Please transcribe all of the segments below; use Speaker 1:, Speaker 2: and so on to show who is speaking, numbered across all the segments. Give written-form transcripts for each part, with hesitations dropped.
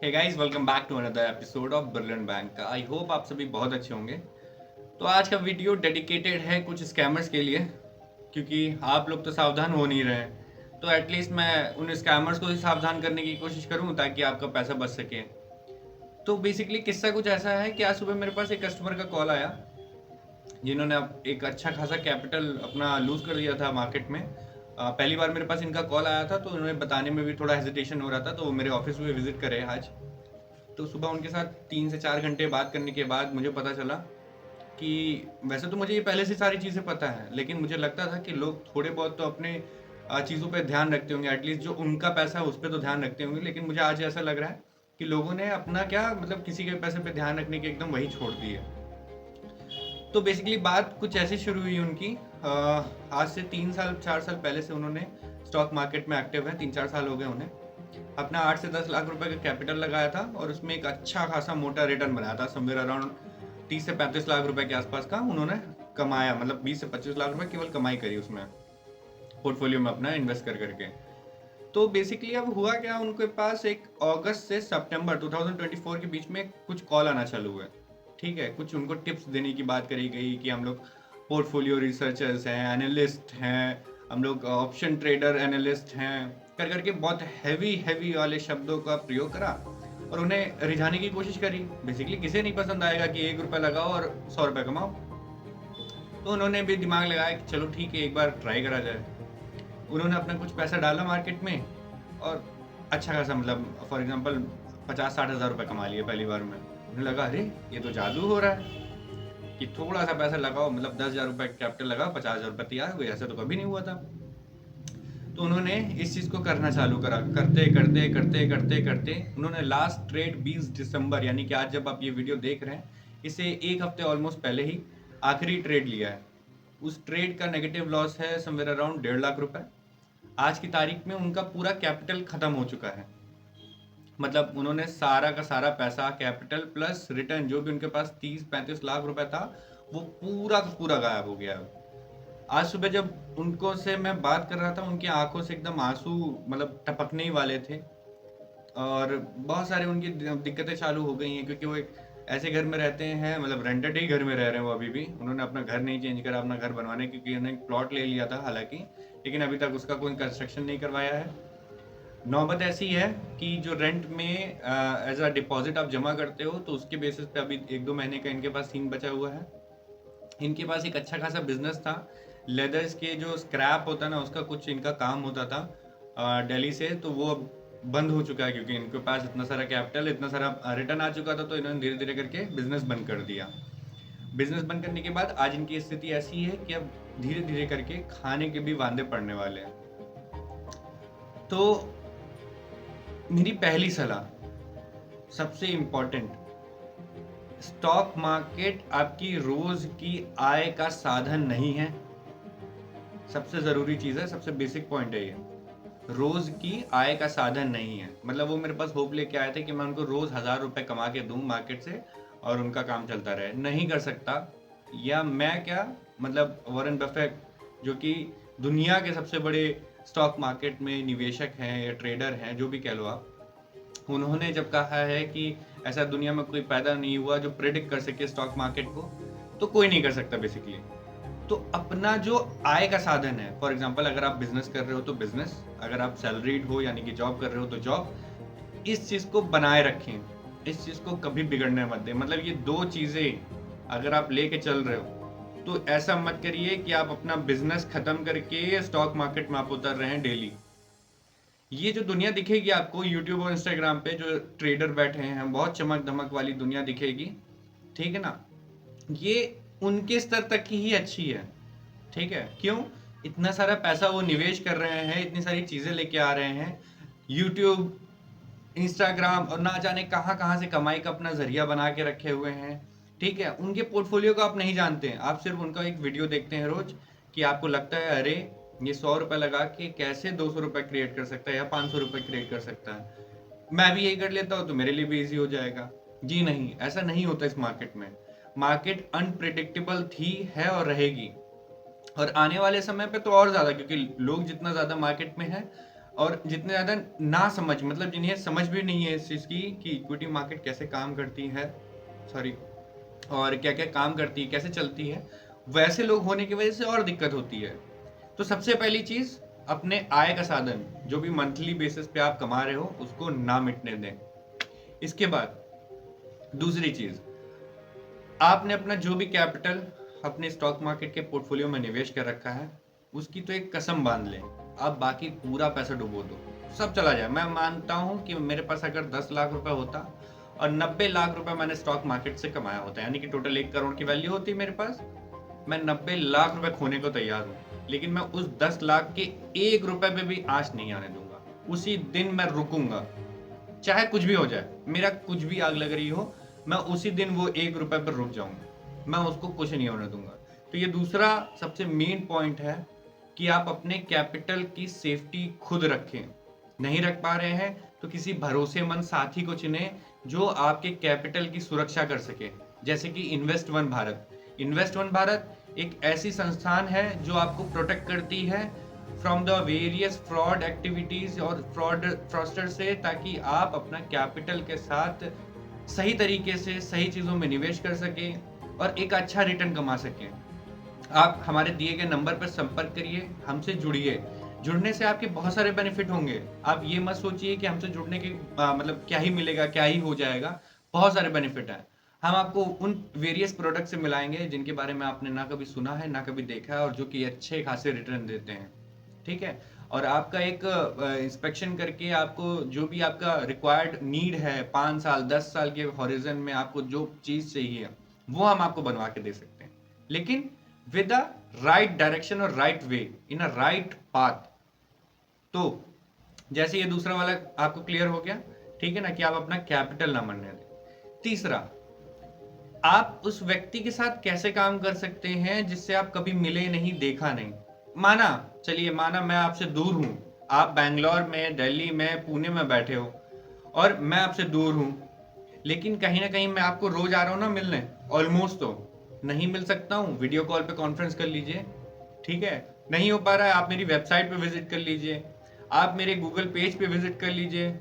Speaker 1: Hey guys, welcome back to another episode of brilliant bank. I hope आप सभी बहुत अच्छे होंगे। तो आज का वीडियो डेडिकेटेड है कुछ स्कैमर्स के लिए, क्योंकि आप लोग तो सावधान हो नहीं रहे हैं। तो एटलीस्ट मैं उन स्कैमर्स को ही सावधान करने की कोशिश करूं ताकि आपका पैसा बच सके। तो बेसिकली किस्सा कुछ ऐसा है कि आज सुबह मेरे पास एक कस्टमर का कॉल आया, जिन्होंने अब एक अच्छा खासा कैपिटल अपना लूज़ कर दिया था मार्केट में। पहली बार मेरे पास इनका कॉल आया था, तो उन्हें बताने में भी थोड़ा हेजिटेशन हो रहा था। तो वो मेरे ऑफिस में विजिट करे आज। तो सुबह उनके साथ 3 से 4 घंटे बात करने के बाद मुझे पता चला कि वैसे तो मुझे ये पहले से सारी चीज़ें पता है, लेकिन मुझे लगता था कि लोग थोड़े बहुत तो अपने चीज़ों पे ध्यान रखते होंगे, एटलीस्ट जो उनका पैसा है उस पर तो ध्यान रखते होंगे। लेकिन मुझे आज ऐसा लग रहा है कि लोगों ने अपना क्या मतलब किसी के पैसे पे ध्यान रखने के एकदम वही छोड़ दी है। तो बेसिकली बात कुछ ऐसी शुरू हुई उनकी। आज से 3 साल 4 साल पहले से उन्होंने स्टॉक मार्केट में एक्टिव है, 3 4 साल हो गए उन्हें। अपना 8 से 10 लाख रुपए का कैपिटल लगाया था और उसमें एक अच्छा खासा मोटा रिटर्न बनाया था, समवेयर अराउंड 30 से 35 लाख रुपए के आसपास का उन्होंने कमाया। मतलब 20 से 25 लाख रुपए केवल कमाई करी उसमें, पोर्टफोलियो में अपना इन्वेस्ट कर करके। तो बेसिकली अब हुआ क्या, उनके पास एक अगस्त से सितंबर 2024 के बीच में कुछ कॉल आना चालू हुए। ठीक है, कुछ उनको टिप्स देने की बात करी गई कि हम लोग पोर्टफोलियो रिसर्चर्स हैं, एनालिस्ट हैं, हम लोग ऑप्शन ट्रेडर एनालिस्ट हैं, कर करके बहुत हैवी हैवी वाले शब्दों का प्रयोग करा और उन्हें रिझाने की कोशिश करी। बेसिकली किसे नहीं पसंद आएगा कि 1 रुपया लगाओ और 100 रुपये कमाओ। तो उन्होंने भी दिमाग लगाया कि चलो ठीक है, एक बार ट्राई करा जाए। उन्होंने अपना कुछ पैसा डाला मार्केट में और अच्छा खासा, मतलब फॉर एग्जांपल 50 60 हज़ार रुपये कमा लिए पहली बार में। उन्हें लगा अरे ये तो जादू हो रहा है कि थोड़ा सा पैसा लगाओ, मतलब 10 हज़ार रुपये कैपिटल लगाओ, 50 हज़ार रुपये तैयार हुए। ऐसा तो कभी नहीं हुआ था। तो उन्होंने इस चीज़ को करना चालू करा, करते करते करते करते करते उन्होंने लास्ट ट्रेड 20 दिसंबर, यानी कि आज जब आप ये वीडियो देख रहे हैं इससे एक हफ्ते ऑलमोस्ट पहले ही आखिरी ट्रेड लिया है। उस ट्रेड का नेगेटिव लॉस है समवेयर अराउंड 1.5 लाख रुपए। आज की तारीख में उनका पूरा कैपिटल खत्म हो चुका है। मतलब उन्होंने सारा का सारा पैसा, कैपिटल प्लस रिटर्न जो भी उनके पास 30 35 लाख रुपए था, वो पूरा का पूरा गायब हो गया। आज सुबह जब उनको से मैं बात कर रहा था, उनकी आंखों से एकदम आंसू मतलब टपकने ही वाले थे। और बहुत सारे उनकी दिक्कतें चालू हो गई हैं, क्योंकि वो एक ऐसे घर में रहते हैं, मतलब रेंटेड ही घर में रह रहे हैं वो अभी भी। उन्होंने अपना घर नहीं चेंज करा, अपना घर बनवाने, क्योंकि उन्होंने एक प्लॉट ले लिया था हालांकि, लेकिन अभी तक उसका कोई कंस्ट्रक्शन नहीं करवाया है। नौबत ऐसी है कि जो रेंट में एज अ डिपॉजिट आप जमा करते हो, तो उसके बेसिस पे अभी 1 2 महीने का इनके पास सीन बचा हुआ है। इनके पास एक अच्छा खासा बिजनेस था, लेदर्स के जो स्क्रैप होता है ना, उसका कुछ इनका काम होता था दिल्ली से। तो वो अब बंद हो चुका है, क्योंकि इनके पास इतना सारा कैपिटल, इतना सारा रिटर्न आ चुका था। तो इन्होंने धीरे धीरे करके बिजनेस बंद कर दिया। बिजनेस बंद करने के बाद आज इनकी स्थिति ऐसी है कि अब धीरे धीरे करके खाने के भी वांदे पड़ने वाले हैं। तो मेरी पहली सलाह, सबसे इम्पोर्टेंट, स्टॉक मार्केट आपकी रोज की आय का साधन नहीं है। सबसे ज़रूरी चीज़ है, सबसे बेसिक पॉइंट है ये। रोज की आय का साधन नहीं है। मतलब वो मेरे पास होप लेके आए थे कि मैं उनको रोज 1,000 रुपए कमा के दूं मार्केट से और उनका काम चलता रहे। नहीं कर सकता। या मैं क्या, मतलब वॉरेन बफेट, जो कि दुनिया के सबसे बड़े स्टॉक मार्केट में निवेशक हैं या ट्रेडर हैं, जो भी कह लो आप, उन्होंने जब कहा है कि ऐसा दुनिया में कोई पैदा नहीं हुआ जो प्रेडिक्ट कर सके स्टॉक मार्केट को, तो कोई नहीं कर सकता बेसिकली। तो अपना जो आय का साधन है, फॉर एग्जांपल अगर आप बिजनेस कर रहे हो तो बिजनेस, अगर आप सैलरीड हो यानी कि जॉब कर रहे हो तो जॉब, इस चीज़ को बनाए रखें। इस चीज़ को कभी बिगड़ने मत दें। मतलब ये दो चीज़ें अगर आप लेके चल रहे हो, तो ऐसा मत करिए कि आप अपना बिजनेस खत्म करके स्टॉक मार्केट में आप उतर रहे हैं डेली। ये जो दुनिया दिखेगी आपको यूट्यूब और इंस्टाग्राम पे, जो ट्रेडर बैठे हैं, बहुत चमक धमक वाली दुनिया दिखेगी, ठीक है ना, ये उनके स्तर तक की ही अच्छी है। ठीक है, क्यों? इतना सारा पैसा वो निवेश कर रहे हैं, इतनी सारी चीज़ें लेके आ रहे हैं, यूट्यूब, इंस्टाग्राम और ना जाने कहाँ कहाँ से कमाई का अपना जरिया बना के रखे हुए हैं। ठीक है, उनके पोर्टफोलियो को आप नहीं जानते हैं, आप सिर्फ उनका एक वीडियो देखते हैं रोज, कि आपको लगता है अरे ये 100 रुपये लगा के कैसे 200 रुपये क्रिएट कर सकता है या 500 रुपये क्रिएट कर सकता है, मैं भी यही कर लेता हूँ तो मेरे लिए भी ईजी हो जाएगा। जी नहीं, ऐसा नहीं होता इस मार्केट में। मार्केट अनप्रिडिक्टेबल थी, है और रहेगी। और आने वाले समय पे तो और ज़्यादा, क्योंकि लोग जितना ज़्यादा मार्केट में है, और जितने ज़्यादा ना समझ, मतलब जिन्हें समझ भी नहीं है इस चीज़ की कि इक्विटी मार्केट कैसे काम करती है, सॉरी, और क्या-क्या काम करती है, कैसे चलती है, वैसे लोग होने की वजह से और दिक्कत होती है। तो सबसे पहली चीज़, अपने आय का साधन जो भी मंथली बेसिस पे आप कमा रहे हो उसको ना मिटने दें। इसके बाद दूसरी चीज़, आपने अपना जो भी कैपिटल अपने स्टॉक मार्केट के पोर्टफोलियो में निवेश कर रखा है उसकी तो एक कसम बांध लें, आप बाकी पूरा पैसा डुबो दो, सब चला जाए। मैं मानता हूँ कि मेरे पास अगर 10 लाख रुपए होता और 90 लाख रुपए मैंने स्टॉक मार्केट से कमाया होता, यानी कि टोटल 1 करोड़ की वैल्यू होती मेरे पास, मैं 90 लाख रुपए खोने को तैयार हूँ, लेकिन मैं उस 10 लाख के 1 रुपए पे भी आँच नहीं आने दूंगा। उसी दिन मैं रुकूंगा, चाहे कुछ भी हो जाए, मेरा कुछ भी आग लग रही हो, मैं उसी दिन वो 1 रुपए पर रुक जाऊंगा, मैं उसको कुछ नहीं होने दूंगा। तो ये दूसरा सबसे मेन पॉइंट है कि आप अपने कैपिटल की सेफ्टी खुद रखें। नहीं रख पा रहे हैं तो किसी भरोसेमंद साथी को चुनें जो आपके कैपिटल की सुरक्षा कर सके, जैसे कि invest one Bharat. Invest one Bharat एक ऐसी संस्थान है जो आपको प्रोटेक्ट करती है from the various fraud activities और फ्रॉडस्टर से, ताकि आप अपना कैपिटल के साथ सही तरीके से सही चीज़ों में निवेश कर सकें और एक अच्छा रिटर्न कमा सकें। आप हमारे दिए गए नंबर पर संपर्क करिए, हमसे जुड़िए। जुड़ने से आपके बहुत सारे बेनिफिट होंगे। आप ये मत सोचिए कि हमसे जुड़ने के मतलब क्या ही मिलेगा, क्या ही हो जाएगा। बहुत सारे बेनिफिट हैं। हम आपको उन वेरियस प्रोडक्ट से मिलाएंगे जिनके बारे में आपने ना कभी सुना है, ना कभी देखा है, और जो कि अच्छे खासे रिटर्न देते हैं। ठीक है? और आपका एक इंस्पेक्शन करके आपको जो भी आपका रिक्वायर्ड नीड है 5 साल 10 साल के हॉरिजन में आपको जो चीज़ चाहिए वो हम आपको बनवा के दे सकते हैं, लेकिन विद अ राइट डायरेक्शन और right way, in a right path. तो जैसे ये दूसरा वाला आपको क्लियर हो गया, ठीक है ना, कि आप अपना कैपिटल ना मरने दें। तीसरा, आप उस व्यक्ति के साथ कैसे काम कर सकते हैं जिससे आप कभी मिले नहीं, देखा नहीं। माना, चलिए माना मैं आपसे दूर हूं, आप बैंगलोर में, दिल्ली में, पुणे में बैठे हो और मैं आपसे दूर हूं, लेकिन कहीं ना कहीं मैं आपको रोज आ रहा हूं ना मिलने, ऑलमोस्ट। तो नहीं मिल सकता हूं, वीडियो कॉल पे कॉन्फ्रेंस कर लीजिए। ठीक है? नहीं हो पा रहा है, आप मेरी वेबसाइट पे विजिट कर लीजिए, आप मेरे गूगल पेज पे विजिट कर लीजिए,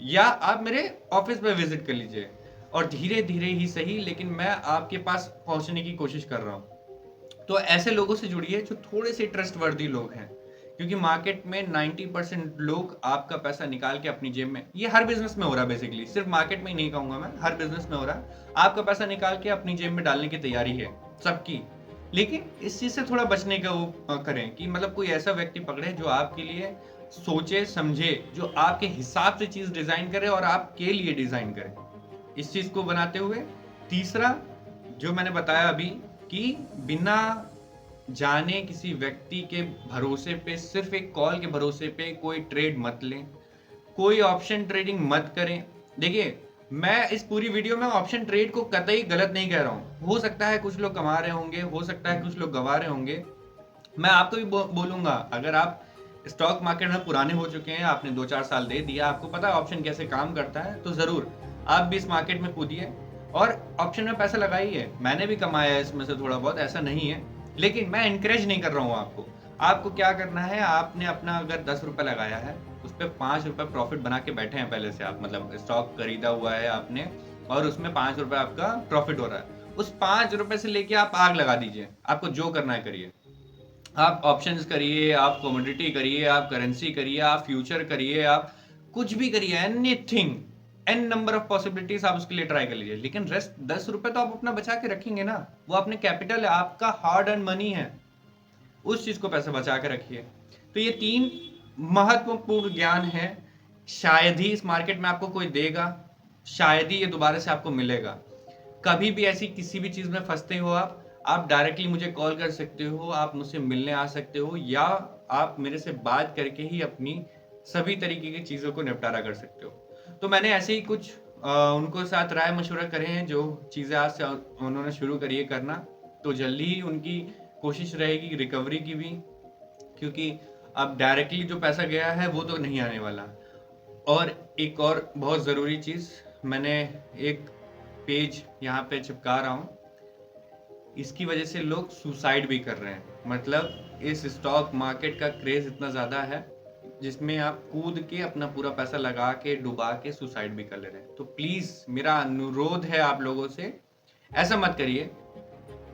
Speaker 1: या आप मेरे ऑफिस पे विजिट कर लीजिए, और धीरे धीरे ही सही लेकिन मैं आपके पास पहुंचने की कोशिश कर रहा हूं। तो ऐसे लोगों से जुड़िए जो थोड़े से ट्रस्ट वर्दी लोग हैं, क्योंकि मार्केट में 90% लोग आपका पैसा निकाल के अपनी जेब में, ये हर बिजनेस में हो रहा है बेसिकली, सिर्फ मार्केट में ही नहीं कहूंगा मैं, हर बिजनेस में हो रहा है, आपका पैसा निकाल के अपनी जेब में डालने की तैयारी है सबकी। लेकिन इस चीज से थोड़ा बचने का वो करें कि मतलब कोई ऐसा व्यक्ति पकड़े जो आपके लिए सोचे समझे, जो आपके हिसाब से चीज डिजाइन करे और आपके लिए डिजाइन करे। इस चीज को बनाते हुए तीसरा जो मैंने बताया अभी, कि बिना जाने किसी व्यक्ति के भरोसे पे, सिर्फ एक कॉल के भरोसे पे कोई ट्रेड मत लें, कोई ऑप्शन ट्रेडिंग मत करें। देखिए, मैं इस पूरी वीडियो में ऑप्शन ट्रेड को कतई गलत नहीं कह रहा हूं, हो सकता है कुछ लोग कमा रहे होंगे, हो सकता है कुछ लोग गंवा रहे होंगे। मैं आपको भी बोलूंगा, अगर आप स्टॉक मार्केट में पुराने हो चुके हैं, आपने 2-4 साल दे दिया, आपको पता है ऑप्शन कैसे काम करता है, तो जरूर आप भी इस मार्केट में कूदिए और ऑप्शन में पैसा लगाइए। मैंने भी कमाया है इसमें से थोड़ा बहुत, ऐसा नहीं है, लेकिन मैं इनकरेज नहीं कर रहा हूँ आपको। आपको क्या करना है, आपने अपना अगर 10 रुपए लगाया है, उस पर 5 रुपए प्रॉफिट बना के बैठे हैं पहले से आप, मतलब स्टॉक खरीदा हुआ है आपने और उसमें 5 रुपए आपका प्रॉफिट हो रहा है, उस 5 रुपए से लेके आप आग लगा दीजिए। आपको जो करना है करिए, आप ऑप्शंस करिए, आप कमोडिटी करिए, आप करेंसी करिए, आप फ्यूचर करिए, आप कुछ भी करिए, anything, n number of possibilities आप उसके लिए ट्राई कर लीजिए। लेकिन रेस्ट 10 रुपए तो आप अपना बचा के रखेंगे ना, वो अपने कैपिटल है, आपका हार्ड अर्न मनी है, उस चीज को पैसे बचा के रखिए। तो ये 3 महत्वपूर्ण ज्ञान है, शायद ही इस मार्केट में आपको कोई देगा, शायद ही ये दोबारा से आपको मिलेगा। कभी भी ऐसी किसी भी चीज में फंसते हो आप डायरेक्टली मुझे कॉल कर सकते हो, आप मुझसे मिलने आ सकते हो, या आप मेरे से बात करके ही अपनी सभी तरीके की चीजों को निपटारा कर सकते हो। तो मैंने ऐसे ही कुछ उनको साथ राय मशवरा करे हैं, जो चीजें आज से उन्होंने शुरू करी है करना, तो जल्दी ही उनकी कोशिश रहेगी रिकवरी की भी, क्योंकि अब डायरेक्टली जो पैसा गया है वो तो नहीं आने वाला। और एक और बहुत ज़रूरी चीज़, मैंने एक पेज यहाँ पे चिपका रहा हूँ, इसकी वजह से लोग सुसाइड भी कर रहे हैं। मतलब इस स्टॉक मार्केट का क्रेज इतना ज़्यादा है, जिसमें आप कूद के अपना पूरा पैसा लगा के डुबा के सुसाइड भी कर ले रहे हैं। तो प्लीज़ मेरा अनुरोध है आप लोगों से, ऐसा मत करिए।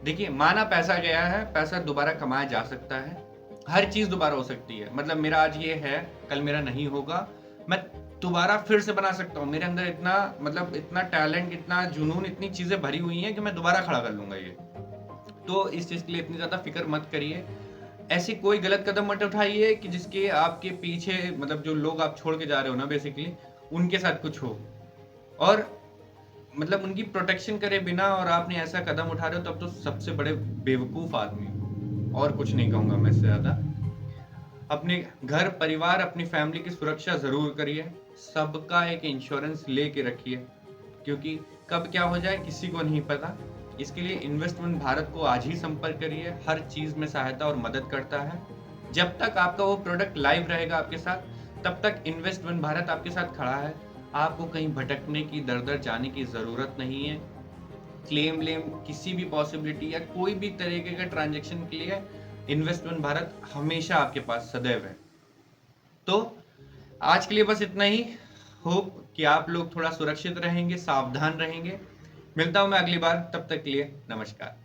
Speaker 1: देखिए, माना पैसा गया है, पैसा दोबारा कमाया जा सकता है, हर चीज़ दोबारा हो सकती है। मतलब मेरा आज ये है, कल मेरा नहीं होगा, मैं दोबारा फिर से बना सकता हूँ। मेरे अंदर इतना मतलब इतना टैलेंट, इतना जुनून, इतनी चीज़ें भरी हुई हैं कि मैं दोबारा खड़ा कर लूँगा ये। तो इस चीज़ के लिए इतनी ज़्यादा फ़िक्र मत करिए। ऐसी कोई गलत कदम मत उठाइए कि जिसके आपके पीछे मतलब जो लोग आप छोड़ के जा रहे हो ना बेसिकली, उनके साथ कुछ हो और मतलब उनकी प्रोटेक्शन करे बिना और आपने ऐसा कदम उठा रहे हो, तब तो सबसे बड़े बेवकूफ़ आदमी हो। और कुछ नहीं कहूँगा मैं इससे ज़्यादा। अपने घर परिवार, अपनी फैमिली की सुरक्षा ज़रूर करिए। सबका एक इंश्योरेंस लेके रखिए, क्योंकि कब क्या हो जाए किसी को नहीं पता। इसके लिए इन्वेस्टमेंट भारत को आज ही संपर्क करिए, हर चीज़ में सहायता और मदद करता है। जब तक आपका वो प्रोडक्ट लाइव रहेगा आपके साथ, तब तक इन्वेस्टमेंट भारत आपके साथ खड़ा है। आपको कहीं भटकने की, दर-दर जाने की ज़रूरत नहीं है। क्लेम-व्लेम किसी भी पॉसिबिलिटी या कोई भी तरीके के ट्रांज़ैक्शन के लिए इन्वेस्टमेंट भारत हमेशा आपके पास सदैव है। तो आज के लिए बस इतना ही। होप कि आप लोग थोड़ा सुरक्षित रहेंगे, सावधान रहेंगे। मिलता हूँ मैं अगली बार, तब तक के लिए नमस्कार।